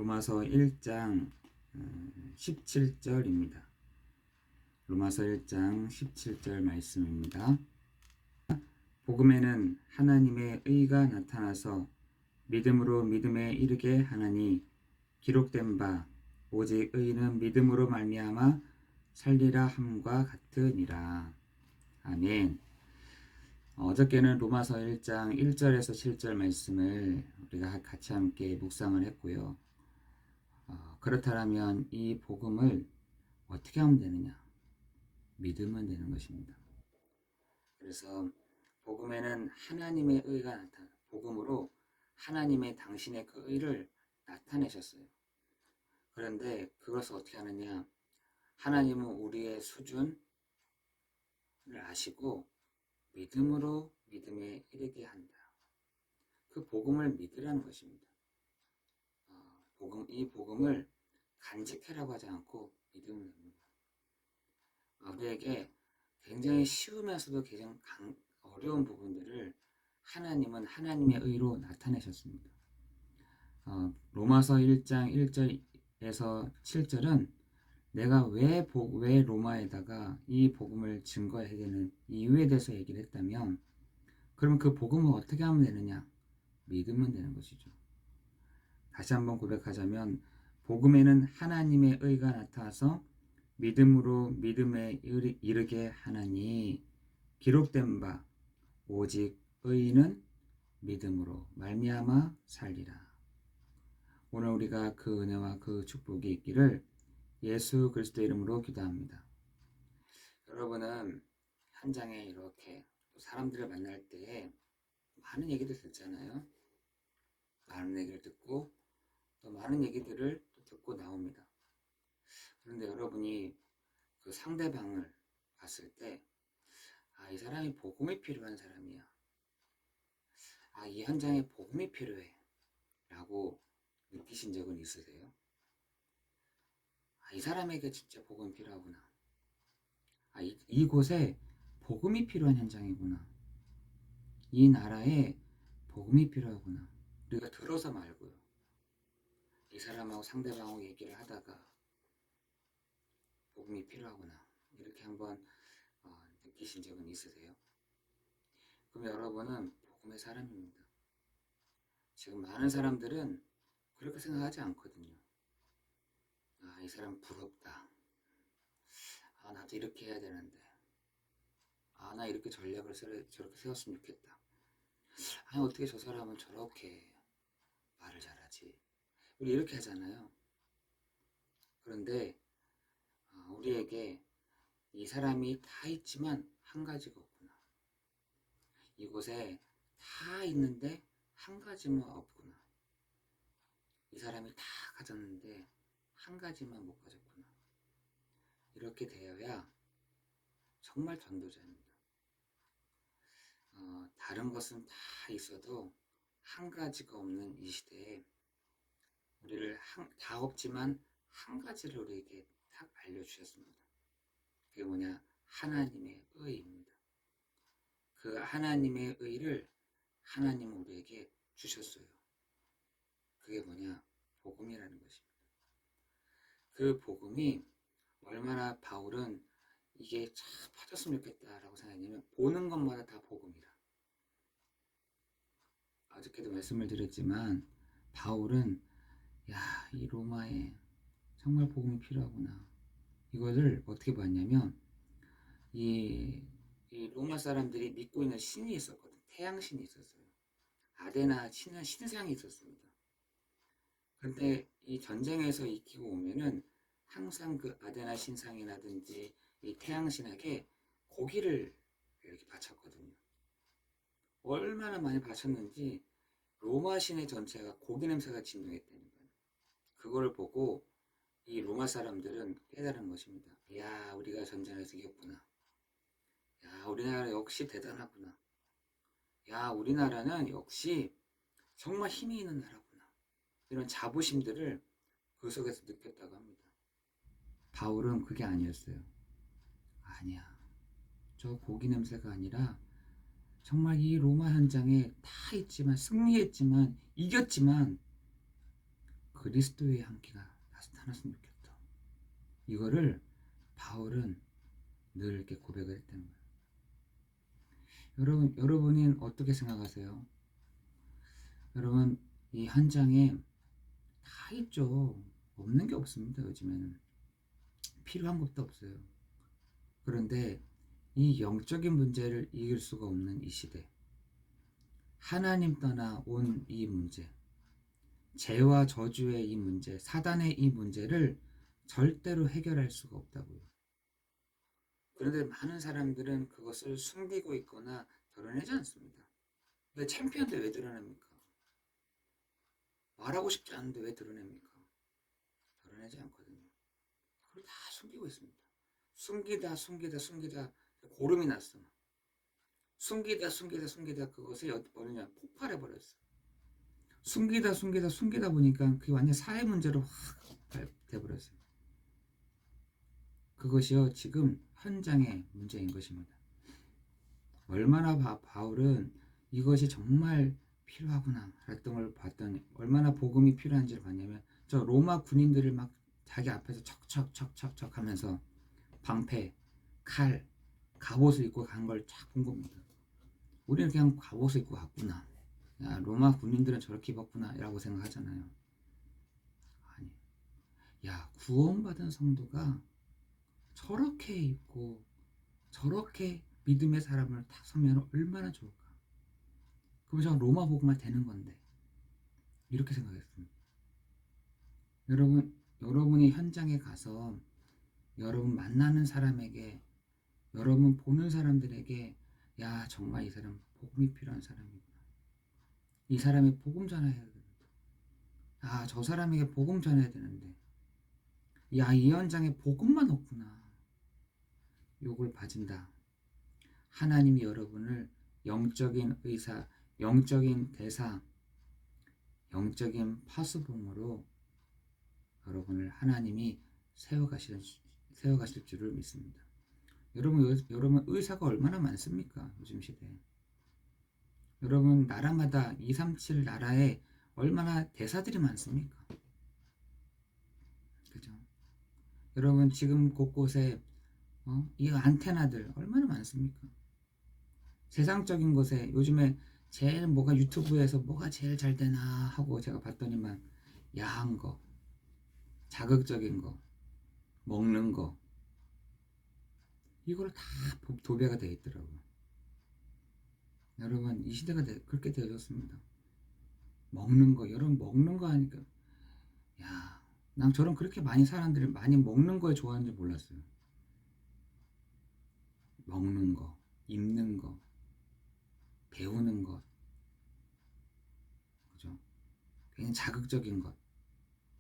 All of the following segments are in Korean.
로마서 1장 17절입니다. 로마서 1장 17절 말씀입니다. 복음에는 하나님의 의가 나타나서 믿음으로 믿음에 이르게 하나니 기록된 바 오직 의인은 믿음으로 말미암아 살리라 함과 같으니라. 아멘. 어저께는 로마서 1장 1절에서 7절 말씀을 우리가 같이 함께 묵상을 했고요. 그렇다면 이 복음을 어떻게 하면 되느냐? 믿으면 되는 것입니다. 그래서 복음에는 하나님의 의가 나타나, 복음으로 하나님의 당신의 그 의를 나타내셨어요. 그런데 그것을 어떻게 하느냐? 하나님은 우리의 수준을 아시고 믿음으로 믿음에 이르게 한다. 그 복음을 믿으라는 것입니다. 이 복음을 간직해라고 하지 않고 믿으면 됩니다. 우리에게 굉장히 쉬우면서도 굉장히 어려운 부분들을 하나님은 하나님의 의로 나타내셨습니다. 로마서 1장 1절에서 7절은 내가 왜 로마에다가 이 복음을 증거해야 되는 이유에 대해서 얘기를 했다면, 그럼 그 복음을 어떻게 하면 되느냐? 믿으면 되는 것이죠. 다시 한번 고백하자면 복음에는 하나님의 의가 나타나서 믿음으로 믿음에 이르게 하나니 기록된 바 오직 의인은 믿음으로 말미암아 살리라. 오늘 우리가 그 은혜와 그 축복이 있기를 예수 그리스도의 이름으로 기도합니다. 여러분은 현장에 이렇게 사람들을 만날 때 많은 얘기들 듣잖아요. 많은 얘기를 듣고 또 많은 얘기들을 또 듣고 나옵니다. 그런데 여러분이 그 상대방을 봤을 때, 이 사람이 복음이 필요한 사람이야. 이 현장에 복음이 필요해. 라고 느끼신 적은 있으세요? 이 사람에게 진짜 복음이 필요하구나. 이곳에 복음이 필요한 현장이구나. 이 나라에 복음이 필요하구나. 우리가 들어서 말고요. 이 사람하고 상대방하고 얘기를 하다가 복음이 필요하구나. 이렇게 한번 느끼신 적은 있으세요? 그럼 여러분은 복음의 사람입니다. 지금 많은 사람들은 그렇게 생각하지 않거든요. 이 사람 부럽다. 나도 이렇게 해야 되는데. 나 이렇게 전략을 저렇게 세웠으면 좋겠다. 어떻게 저 사람은 저렇게 말을 잘하지? 우리 이렇게 하잖아요. 그런데 우리에게 이 사람이 다 있지만 한 가지가 없구나. 이곳에 다 있는데 한 가지만 없구나. 이 사람이 다 가졌는데 한 가지만 못 가졌구나. 이렇게 되어야 정말 전도자입니다. 다른 것은 다 있어도 한 가지가 없는 이 시대에 우리를 다 없지만 한 가지를 우리에게 딱 알려주셨습니다. 그게 뭐냐? 하나님의 의입니다. 그 하나님의 의를 하나님은 우리에게 주셨어요. 그게 뭐냐? 복음이라는 것입니다. 그 복음이 얼마나 바울은 이게 참 퍼졌으면 좋겠다라고 생각했냐면, 보는 것마다 다 복음이라. 어저께도 말씀을 드렸지만 바울은 이 로마에 정말 복음이 필요하구나. 이거를 어떻게 봤냐면, 이 로마 사람들이 믿고 있는 신이 있었거든. 태양신이 있었어요. 아데나 신상이 있었습니다. 그런데 이 전쟁에서 이기고 오면은 항상 그 아데나 신상이라든지 이 태양신에게 고기를 이렇게 바쳤거든요. 얼마나 많이 바쳤는지 로마 시내 전체가 고기 냄새가 진동했다는 거예요. 그걸 보고 이 로마 사람들은 깨달은 것입니다. 우리가 전쟁에서 이겼구나. 우리나라 역시 대단하구나. 우리나라는 역시 정말 힘이 있는 나라구나. 이런 자부심들을 그 속에서 느꼈다고 합니다. 바울은 그게 아니었어요. 아니야. 저 고기 냄새가 아니라 정말 이 로마 현장에 다 있지만, 승리했지만, 이겼지만, 그 그리스도의 향기가 나타났으면 좋겠다. 이거를 바울은 늘 이렇게 고백을 했다는 거예요. 여러분이 어떻게 생각하세요? 여러분, 이 현장에 다 있죠. 없는 게 없습니다. 요즘에는 필요한 것도 없어요. 그런데 이 영적인 문제를 이길 수가 없는 이 시대, 하나님 떠나 온 이 문제, 죄와 저주의 이 문제, 사단의 이 문제를 절대로 해결할 수가 없다고요. 그런데 많은 사람들은 그것을 숨기고 있거나 드러내지 않습니다. 왜 챔피언인데 왜 드러냅니까? 말하고 싶지 않은데 왜 드러냅니까? 드러내지 않거든요. 그걸 다 숨기고 있습니다. 숨기다 고름이 났어. 숨기다 그것이 어느냐 폭발해 버렸어. 숨기다 보니까 그게 완전 사회 문제로 확 돼버렸어요. 그것이요 지금 현장의 문제인 것입니다. 얼마나 바울은 이것이 정말 필요하구나 했던 걸 봤더니 얼마나 복음이 필요한지를 봤냐면 저 로마 군인들을 막 자기 앞에서 척척척척척 하면서 방패, 칼, 갑옷을 입고 간 걸 쫙 본 겁니다. 우리는 그냥 갑옷을 입고 갔구나. 야, 로마 군인들은 저렇게 입었구나 라고 생각하잖아요. 아니, 야, 구원받은 성도가 저렇게 입고 저렇게 믿음의 사람을 딱 서면 얼마나 좋을까. 그럼 저 로마 복음만 되는 건데 이렇게 생각했습니다. 여러분이 현장에 가서 여러분 만나는 사람에게 여러분 보는 사람들에게 야 정말 이 사람 복음이 필요한 사람이구나. 이 사람이 복음 전해야 되는데 아 저 사람에게 복음 전해야 되는데 야 이 현장에 복음만 없구나. 요걸 봐준다. 하나님이 여러분을 영적인 의사, 영적인 대사, 영적인 파수봉으로 여러분을 하나님이 세워가실 줄을 믿습니다. 여러분 의사가 얼마나 많습니까? 요즘 시대에. 여러분 나라마다 237 나라에 얼마나 대사들이 많습니까? 그죠? 여러분 지금 곳곳에 이 안테나들 얼마나 많습니까? 세상적인 것에 요즘에 제일 뭐가 유튜브에서 뭐가 제일 잘 되나 하고 제가 봤더니만 야한 거, 자극적인 거, 먹는 거 이걸 다 도배가 되어 있더라고요. 여러분 이 시대가 그렇게 되어졌습니다. 먹는 거 여러분 먹는 거 하니까 야, 난 저런 그렇게 많이 사람들이 많이 먹는 거에 좋아하는 줄 몰랐어요. 먹는 거, 입는 거, 배우는 것, 그죠? 괜히 자극적인 것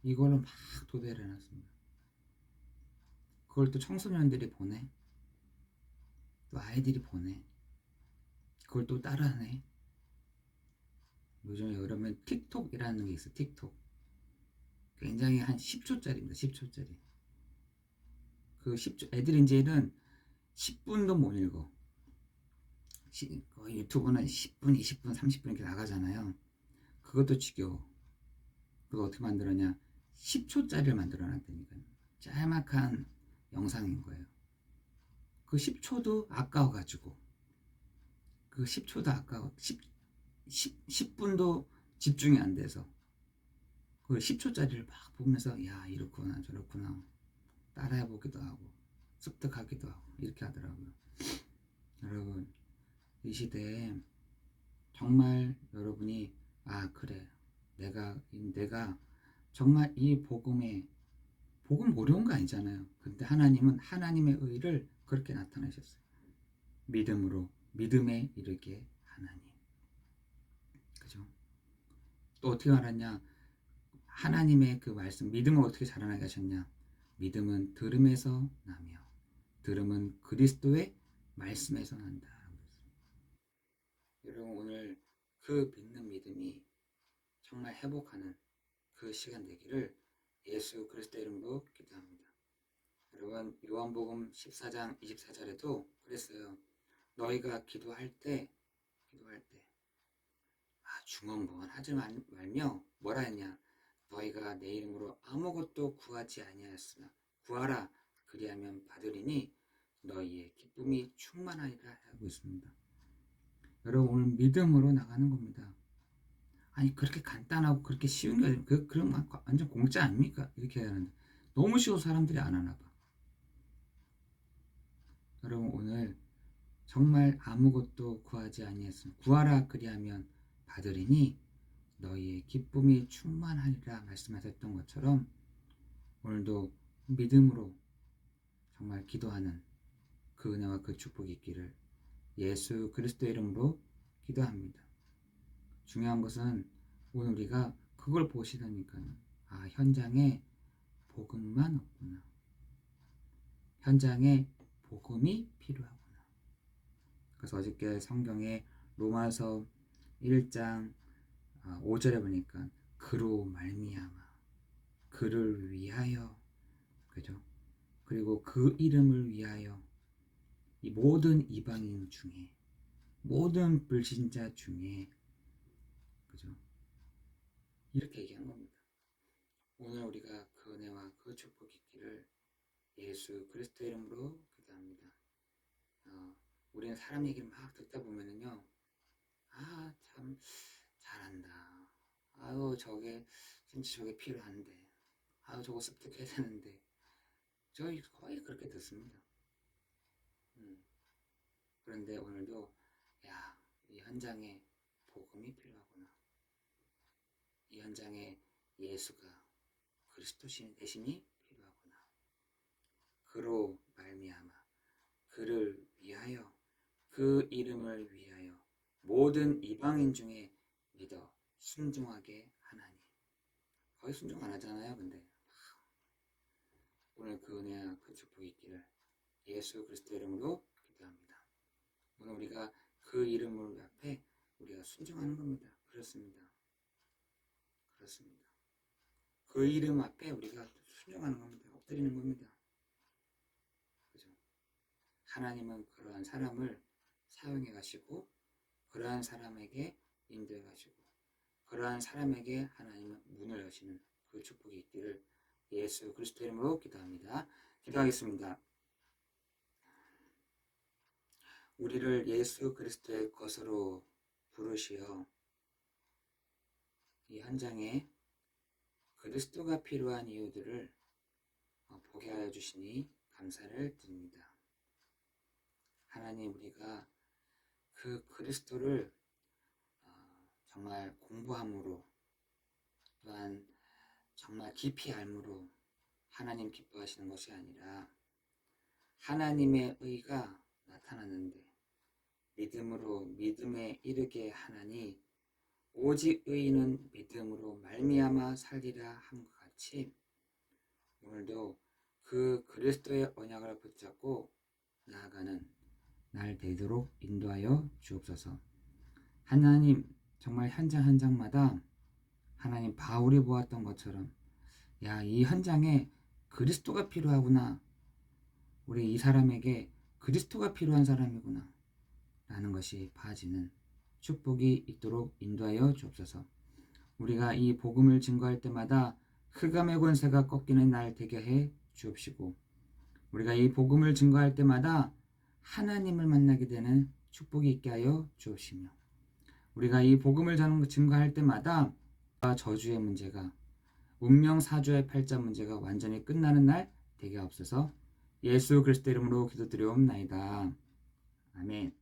이걸로 막 도배를 해놨습니다. 그걸 또 청소년들이 보내, 또 아이들이 보내, 그걸 또 따라하네. 요즘에 여러분 틱톡이라는 게 있어. 틱톡 굉장히 한 10초짜리입니다. 10초짜리 그 10초 애들 이제는 10분도 못 읽어. 유튜브는 10분, 20분, 30분 이렇게 나가잖아요. 그것도 지겨워. 그거 어떻게 만들었냐? 10초짜리를 만들어 놨다니까요. 짤막한 영상인 거예요. 그 10초도 아까워가지고 그 10초도 아까워 10분도 집중이 안 돼서 그 10초짜리를 막 보면서 야 이렇구나 저렇구나 따라해보기도 하고 습득하기도 하고 이렇게 하더라고요. 여러분 이 시대에 정말 여러분이 아 그래 내가 정말 이 복음 어려운 거 아니잖아요. 근데 하나님은 하나님의 의를 그렇게 나타내셨어요. 믿음으로 믿음에 이르게 하나님. 그죠? 또 어떻게 말하냐? 하나님의 그 말씀 믿음을 어떻게 자라나게 하셨냐? 믿음은 들음에서 나며 들음은 그리스도의 말씀에서 난다. 여러분 오늘 그 믿는 믿음이 정말 회복하는 그 시간 되기를 예수 그리스도 이름으로 기도합니다. 여러분 요한복음 14장 24절에도 그랬어요. 너희가 기도할 때 중언부언 하지 말며 뭐라 했냐? 너희가 내 이름으로 아무것도 구하지 아니하였으나 구하라 그리하면 받으리니 너희의 기쁨이 충만하리라 하고 있습니다. 여러분 오늘 믿음으로 나가는 겁니다. 아니 그렇게 간단하고 그렇게 쉬운 게 아니라 그런 거 완전 공짜 아닙니까? 이렇게 해야 하는데 너무 쉬워서 사람들이 안 하나 봐. 여러분 오늘 정말 아무것도 구하지 아니했으나 구하라 그리하면 받으리니 너희의 기쁨이 충만하리라 말씀하셨던 것처럼 오늘도 믿음으로 정말 기도하는 그 은혜와 그 축복이 있기를 예수 그리스도의 이름으로 기도합니다. 중요한 것은 오늘 우리가 그걸 보시다니까요. 아, 현장에 복음만 없구나. 현장에 복음이 필요하구나. 그래서 어저께 성경에 로마서 1장 5절에 보니까 그로 말미암아 그를 위하여 그죠? 그리고 그 이름을 위하여 이 모든 이방인 중에 모든 불신자 중에 그죠? 이렇게 얘기한 겁니다. 오늘 우리가 그 은혜와 그 축복이 있기를 예수 그리스도 이름으로 기도합니다. 우리는 사람 얘기를 막 듣다 보면은요, 아, 참 잘한다. 아유, 진짜 저게 필요한데. 아유, 저거 습득해야 되는데. 저희 거의 그렇게 듣습니다. 그런데 오늘도, 야, 이 현장에 복음이 필요하구나. 이 현장에 예수가 그리스도 대신이 필요하구나. 그로 말미암아 그를 위하여 그 이름을 위하여 모든 이방인 중에 믿어 순종하게 하나니. 거의 순종 안 하잖아요. 근데 오늘 그 은혜와 그 축복이 있기를 예수 그리스도 이름으로 기도합니다. 오늘 우리가 그 이름을 앞에 우리가 순종하는 겁니다. 그렇습니다. 그 이름 앞에 우리가 순종하는 겁니다. 엎드리는 겁니다. 그죠? 하나님은 그러한 사람을 사용해 가시고 그러한 사람에게 인도해 가시고 그러한 사람에게 하나님은 문을 여시는 그 축복이 있기를 예수 그리스도 이름으로 기도합니다. 기도하겠습니다. 우리를 예수 그리스도의 것으로 부르시어 이 현장에 그리스도가 필요한 이유들을 보게 하여 주시니 감사를 드립니다. 하나님, 우리가 그 그리스도를 정말 공부함으로 또한 정말 깊이 알므로 하나님 기뻐하시는 것이 아니라 하나님의 의가 나타났는데 믿음으로 믿음에 이르게 하나니 오직 의인은 믿음으로 말미암아 살리라 함과 같이 오늘도 그 그리스도의 언약을 붙잡고 나아가는 날 되도록 인도하여 주옵소서. 하나님, 정말 현장 현장마다 하나님 바울이 보았던 것처럼 야, 이 현장에 그리스도가 필요하구나. 우리 이 사람에게 그리스도가 필요한 사람이구나. 라는 것이 봐지는 축복이 있도록 인도하여 주옵소서. 우리가 이 복음을 증거할 때마다 흑암의 권세가 꺾이는 날 되게 해 주옵시고 우리가 이 복음을 증거할 때마다 하나님을 만나게 되는 축복이 있게 하여 주옵시며 우리가 이 복음을 증거할 때마다 저주의 문제가 운명사주의 팔자 문제가 완전히 끝나는 날 되게 하옵소서. 예수 그리스도 이름으로 기도드리옵나이다. 아멘.